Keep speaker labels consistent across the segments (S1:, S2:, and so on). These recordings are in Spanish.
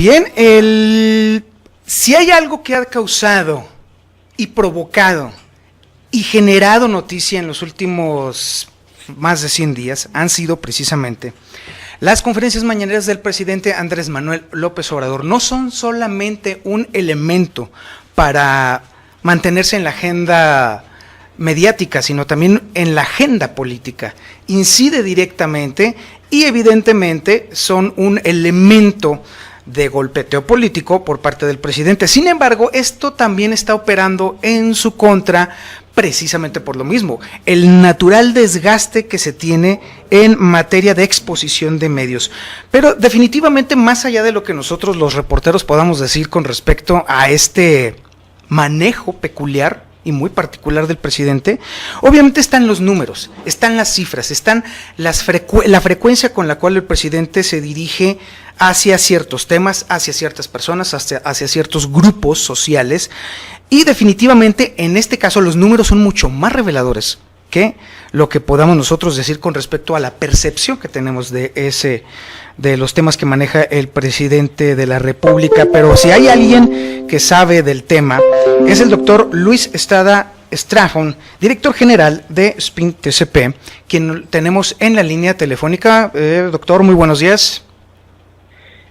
S1: Bien, si hay algo que ha causado y provocado y generado noticia en los últimos más de 100 días, han sido precisamente las conferencias mañaneras del presidente Andrés Manuel López Obrador. No son solamente un elemento para mantenerse en la agenda mediática, sino también en la agenda política. Incide directamente y evidentemente son un elemento de golpeteo político por parte del presidente. Sin embargo, esto también está operando en su contra precisamente por lo mismo, el natural desgaste que se tiene en materia de exposición de medios. Pero definitivamente, más allá de lo que nosotros los reporteros podamos decir con respecto a este manejo peculiar y muy particular del presidente, obviamente están los números, están las cifras, están la frecuencia con la cual el presidente se dirige hacia ciertos temas, hacia ciertas personas, hacia ciertos grupos sociales, y definitivamente en este caso los números son mucho más reveladores que lo que podamos nosotros decir con respecto a la percepción que tenemos de los temas que maneja el presidente de la República. Pero si hay alguien que sabe del tema, es el doctor Luis Estrada Estrafón, director general de SPIN TCP, quien tenemos en la línea telefónica. Doctor, muy buenos días.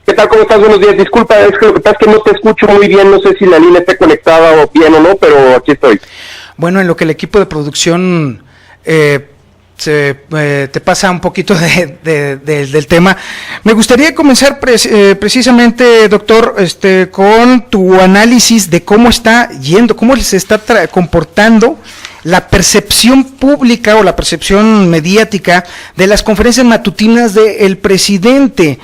S2: ¿Qué tal? ¿Cómo estás? Buenos días. Disculpa, es que lo que pasa es que no te escucho muy bien, no sé si la línea está conectada o bien o no, pero aquí estoy.
S1: Bueno, en lo que el equipo de producción te pasa un poquito del tema, me gustaría comenzar precisamente, doctor, con tu análisis de cómo está yendo, cómo se está comportando la percepción pública o la percepción mediática de las conferencias matutinas del presidente.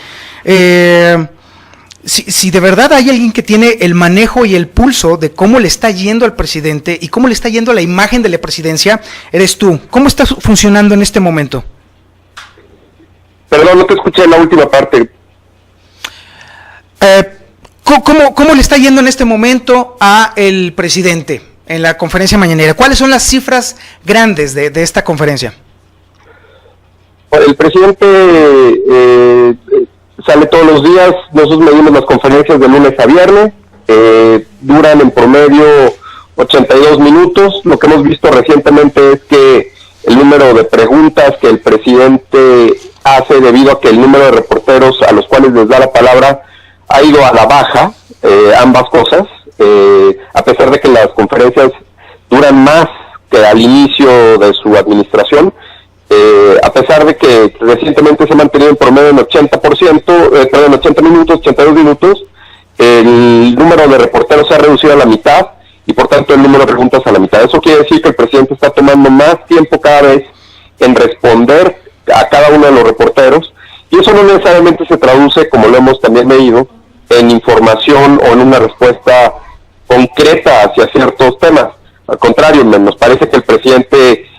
S1: Si de verdad hay alguien que tiene el manejo y el pulso de cómo le está yendo al presidente y cómo le está yendo la imagen de la presidencia, eres tú. ¿Cómo está funcionando en este momento?
S2: Perdón, no te escuché la última parte.
S1: ¿Cómo le está yendo en este momento a el presidente en la conferencia mañanera? ¿Cuáles son las cifras grandes de esta conferencia?
S2: El presidente sale todos los días, nosotros medimos las conferencias de lunes a viernes, duran en promedio 82 minutos. Lo que hemos visto recientemente es que el número de preguntas que el presidente hace, debido a que el número de reporteros a los cuales les da la palabra ha ido a la baja, ambas cosas, a pesar de que las conferencias duran más que al inicio de su administración. A pesar de que recientemente se ha mantenido en promedio en 80 minutos, 82 minutos, el número de reporteros se ha reducido a la mitad y por tanto el número de preguntas a la mitad. Eso quiere decir que el presidente está tomando más tiempo cada vez en responder a cada uno de los reporteros, y eso no necesariamente se traduce, como lo hemos también medido, en información o en una respuesta concreta hacia ciertos temas. Al contrario, nos parece que el presidente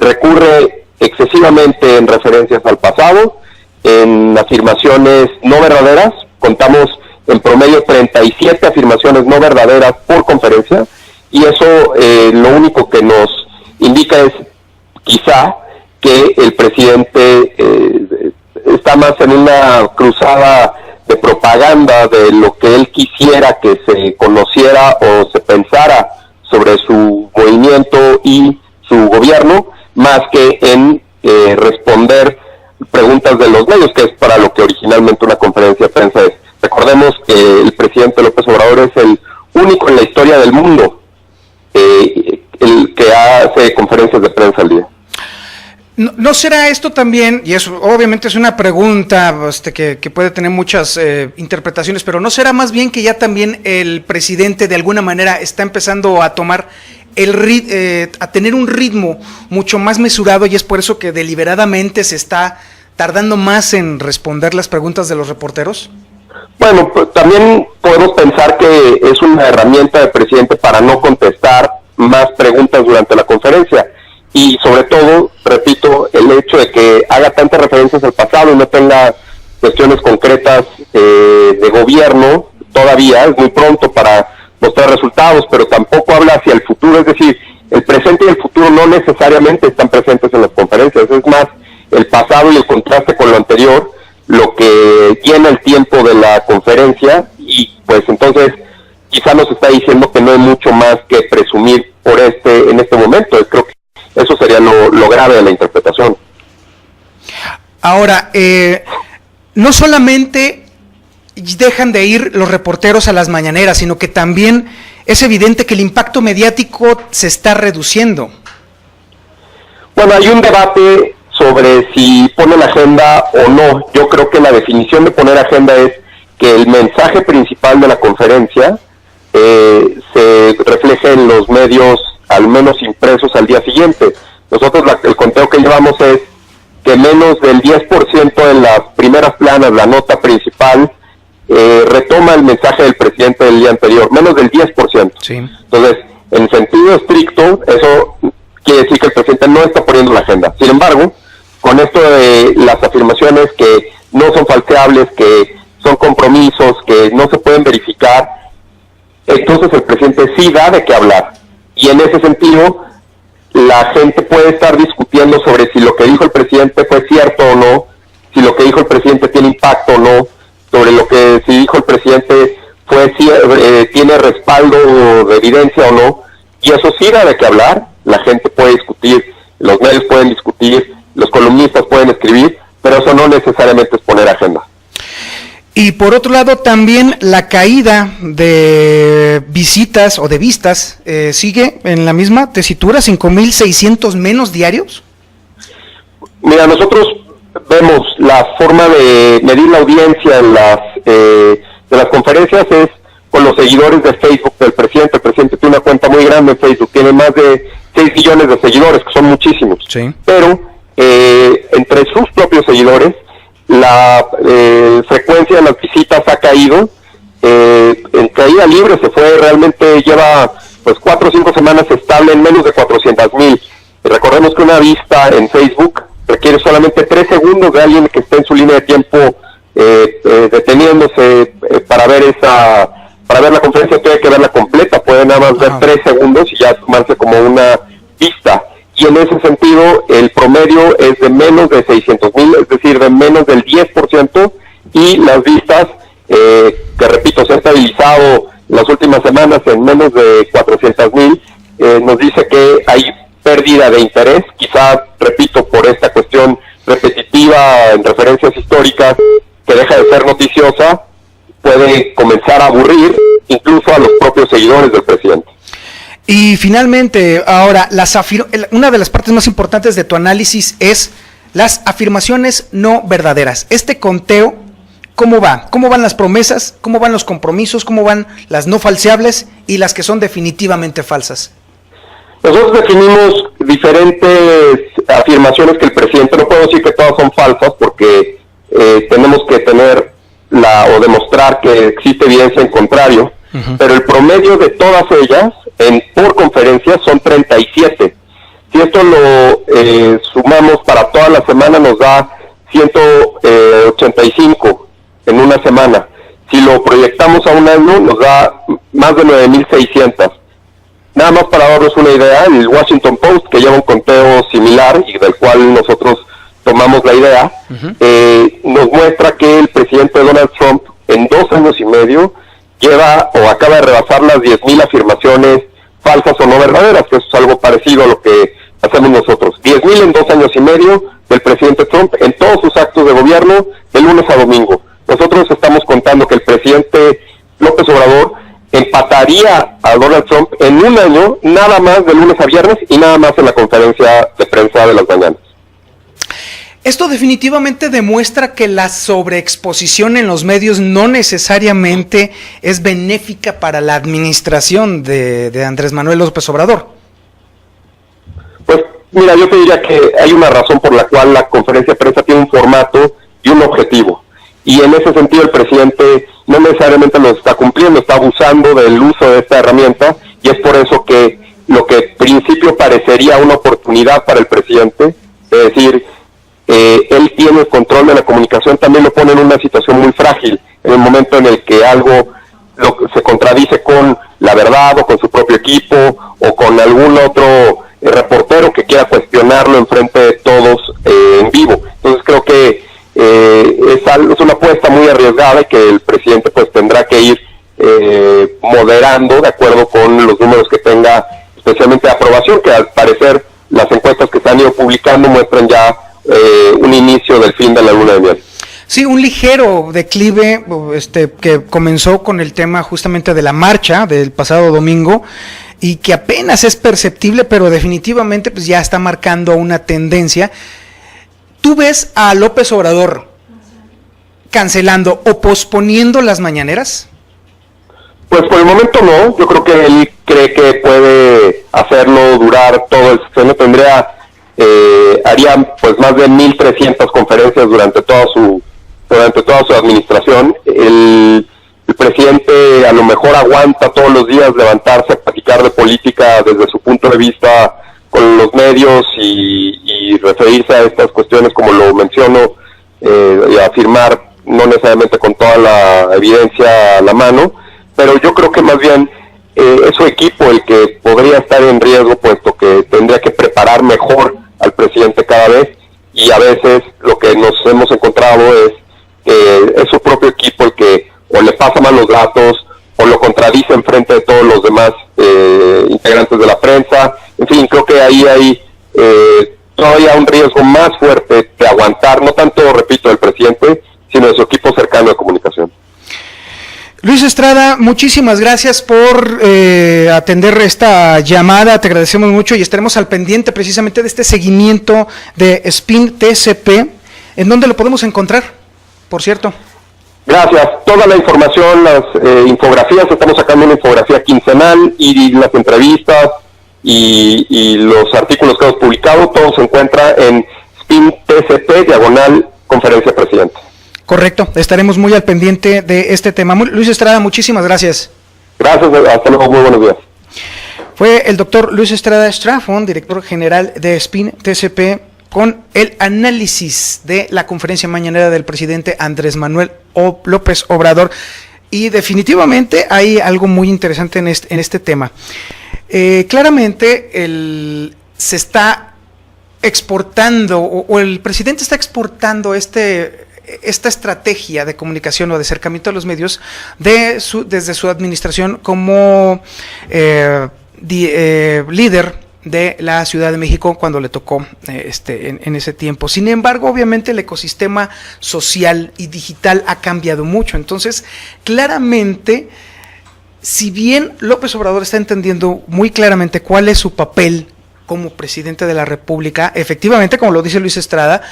S2: recurre excesivamente en referencias al pasado, en afirmaciones no verdaderas. Contamos en promedio 37 afirmaciones no verdaderas por conferencia, y eso lo único que nos indica es quizá que el presidente está más en una cruzada de propaganda de lo que él quisiera que se conociera o se pensara sobre su movimiento y su gobierno, más que en responder preguntas de los medios, que es para lo que originalmente una conferencia de prensa es. Recordemos que el presidente López Obrador es el único en la historia del mundo el que hace conferencias de prensa al día.
S1: ¿No será esto también, y eso obviamente es una pregunta que puede tener muchas interpretaciones, pero no será más bien que ya también el presidente de alguna manera está empezando a tomar a tener un ritmo mucho más mesurado, y es por eso que deliberadamente se está tardando más en responder las preguntas de los reporteros?
S2: Bueno, pues también podemos pensar que es una herramienta del presidente para no contestar más preguntas durante la conferencia, y sobre todo, repito, el hecho de que haga tantas referencias al pasado y no tenga cuestiones concretas de gobierno. Todavía es muy pronto para mostrar resultados, pero tampoco habla hacia el futuro. Es decir, el presente y el futuro no necesariamente están presentes en las conferencias, es más el pasado y el contraste con lo anterior lo que llena el tiempo de la conferencia, y pues entonces quizá nos está diciendo que no hay mucho más que presumir en este momento. Creo que eso sería lo grave de la interpretación.
S1: Ahora, no solamente dejan de ir los reporteros a las mañaneras, sino que también es evidente que el impacto mediático se está reduciendo.
S2: Bueno, hay un debate sobre si pone la agenda o no. Yo creo que la definición de poner agenda es que el mensaje principal de la conferencia se refleje en los medios, al menos impresos, al día siguiente. Nosotros el conteo que llevamos es que menos del 10% en las primeras planas, la nota principal, retoma el mensaje del presidente del día anterior, menos del 10%.
S1: Sí.
S2: Entonces, en sentido estricto, eso quiere decir que el presidente no está poniendo la agenda. Sin embargo, con esto de las afirmaciones que no son falseables, que son compromisos, que no se pueden verificar, entonces el presidente sí da de qué hablar. Y en ese sentido, la gente puede estar discutiendo sobre si lo que dijo el presidente fue cierto o no, si lo que dijo el presidente tiene impacto o no, sobre lo que si dijo el presidente tiene respaldo de evidencia o no, y eso sí da de qué hablar. La gente puede discutir, los medios pueden discutir, los columnistas pueden escribir, pero eso no necesariamente es poner agenda.
S1: Y por otro lado, también la caída de visitas o de vistas sigue en la misma tesitura, 5,600 menos diarios.
S2: Mira, nosotros vemos la forma de medir la audiencia en de las conferencias es con los seguidores de Facebook del presidente. El presidente tiene una cuenta muy grande en Facebook, tiene más de 6 millones de seguidores, que son muchísimos.
S1: Sí.
S2: Pero entre sus propios seguidores, la frecuencia de las visitas ha caído, en caída libre se fue, realmente lleva pues 4 o 5 semanas estable en menos de 400,000. Recordemos que una vista en Facebook requiere solamente 3 segundos de alguien que esté en su línea de tiempo deteniéndose para ver la conferencia. Tiene que verla completa, puede nada más ver 3 segundos y ya tomarse como una vista. Y en ese sentido, el promedio es de menos de 600,000, es decir, de menos del 10%, y las vistas, que repito, se han estabilizado las últimas semanas en menos de 400,000, nos dice que hay pérdida de interés, quizá, repito, por esta cuestión repetitiva en referencias históricas, que deja de ser noticiosa, puede comenzar a aburrir incluso a los propios seguidores del presidente.
S1: Y finalmente, ahora, una de las partes más importantes de tu análisis es las afirmaciones no verdaderas. Este conteo, ¿cómo va? ¿Cómo van las promesas? ¿Cómo van los compromisos? ¿Cómo van las no falseables y las que son definitivamente falsas?
S2: Nosotros definimos diferentes afirmaciones que el presidente, no puedo decir que todas son falsas, porque tenemos que demostrar que existe evidencia en contrario, pero el promedio de todas ellas por conferencia son 37. Si esto lo sumamos para toda la semana, nos da 185 en una semana. Si lo proyectamos a un año, nos da más de 9,600. Nada más para darnos una idea, el Washington Post, que lleva un conteo similar y del cual nosotros tomamos la idea, nos muestra que el presidente Donald Trump en 2 años y medio lleva o acaba de rebasar las 10,000 afirmaciones falsas o no verdaderas, que eso es algo parecido a lo que hacemos nosotros. 10,000 en 2 años y medio del presidente Trump en todos sus actos de gobierno, de lunes a domingo. Nosotros estamos contando que el presidente López Obrador empataría a Donald Trump en un año, nada más de lunes a viernes y nada más en la conferencia de prensa de las mañanas.
S1: Esto definitivamente demuestra que la sobreexposición en los medios no necesariamente es benéfica para la administración de Andrés Manuel López Obrador.
S2: Pues mira, yo te diría que hay una razón por la cual la conferencia de prensa tiene un formato y un objetivo. Y en ese sentido el presidente no necesariamente lo está cumpliendo, está abusando del uso de esta herramienta, y es por eso que lo que en principio parecería una oportunidad para el presidente, es decir, él tiene el control de la comunicación, también lo pone en una situación muy frágil, en el momento en el que algo se contradice con la verdad o con su propio equipo o con algún otro reportero que quiera cuestionarlo en frente de todos en vivo. Entonces creo que es una apuesta muy arriesgada y que el presidente pues tendrá que ir moderando de acuerdo con los números que tenga, especialmente de aprobación, que al parecer las encuestas que se han ido publicando muestran ya un inicio del fin de la luna de miel.
S1: Sí, un ligero declive que comenzó con el tema justamente de la marcha del pasado domingo y que apenas es perceptible, pero definitivamente pues ya está marcando una tendencia. ¿Tú ves a López Obrador cancelando o posponiendo las mañaneras?
S2: Pues por el momento no, yo creo que él cree que puede hacerlo durar todo el sexenio, haría pues más de 1,300 conferencias durante toda su administración. El presidente a lo mejor aguanta todos los días levantarse a platicar de política desde su punto de vista con los medios y referirse a estas cuestiones como lo menciono, y afirmar no necesariamente con toda la evidencia a la mano, pero yo creo que más bien es su equipo el que podría estar en riesgo, puesto que tendría que preparar mejor al presidente cada vez, y a veces lo que nos hemos encontrado es que es su propio equipo el que o le pasa mal los datos o lo contradice en frente de todos los demás integrantes de la prensa. En fin, creo que ahí hay todavía un riesgo más fuerte de aguantar, no tanto, repito, del presidente, sino de su equipo cercano de comunicación.
S1: Luis Estrada, muchísimas gracias por atender esta llamada, te agradecemos mucho y estaremos al pendiente precisamente de este seguimiento de Spin TCP. ¿En dónde lo podemos encontrar, por cierto?
S2: Gracias. Toda la información, las infografías, estamos sacando una infografía quincenal y las entrevistas y los artículos que hemos publicado, todo se encuentra en Spin TCP, /Conferencia Presidente. Correcto, estaremos muy al pendiente de este tema. Luis Estrada, muchísimas gracias. Gracias, hasta luego, muy buenos días. Fue el doctor Luis Estrada Straffon, director general de Spin TCP, con el análisis de la conferencia mañanera del presidente Andrés Manuel López Obrador. Y definitivamente hay algo muy interesante en este tema. Claramente se está exportando, o el presidente está exportando esta estrategia de comunicación o de acercamiento a los medios desde su administración como líder de la Ciudad de México cuando le tocó en ese tiempo. Sin embargo, obviamente el ecosistema social y digital ha cambiado mucho. Entonces, claramente, si bien López Obrador está entendiendo muy claramente cuál es su papel como presidente de la República, efectivamente, como lo dice Luis Estrada,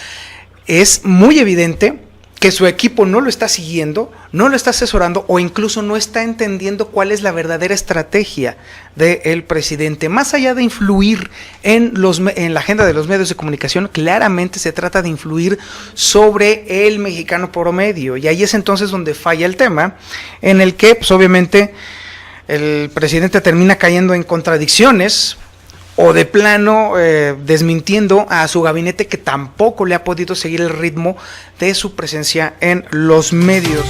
S2: es muy evidente que su equipo no lo está siguiendo, no lo está asesorando o incluso no está entendiendo cuál es la verdadera estrategia del presidente. Más allá de influir en la agenda de los medios de comunicación, claramente se trata de influir sobre el mexicano promedio, y ahí es entonces donde falla el tema, en el que pues obviamente el presidente termina cayendo en contradicciones o de plano desmintiendo a su gabinete, que tampoco le ha podido seguir el ritmo de su presencia en los medios.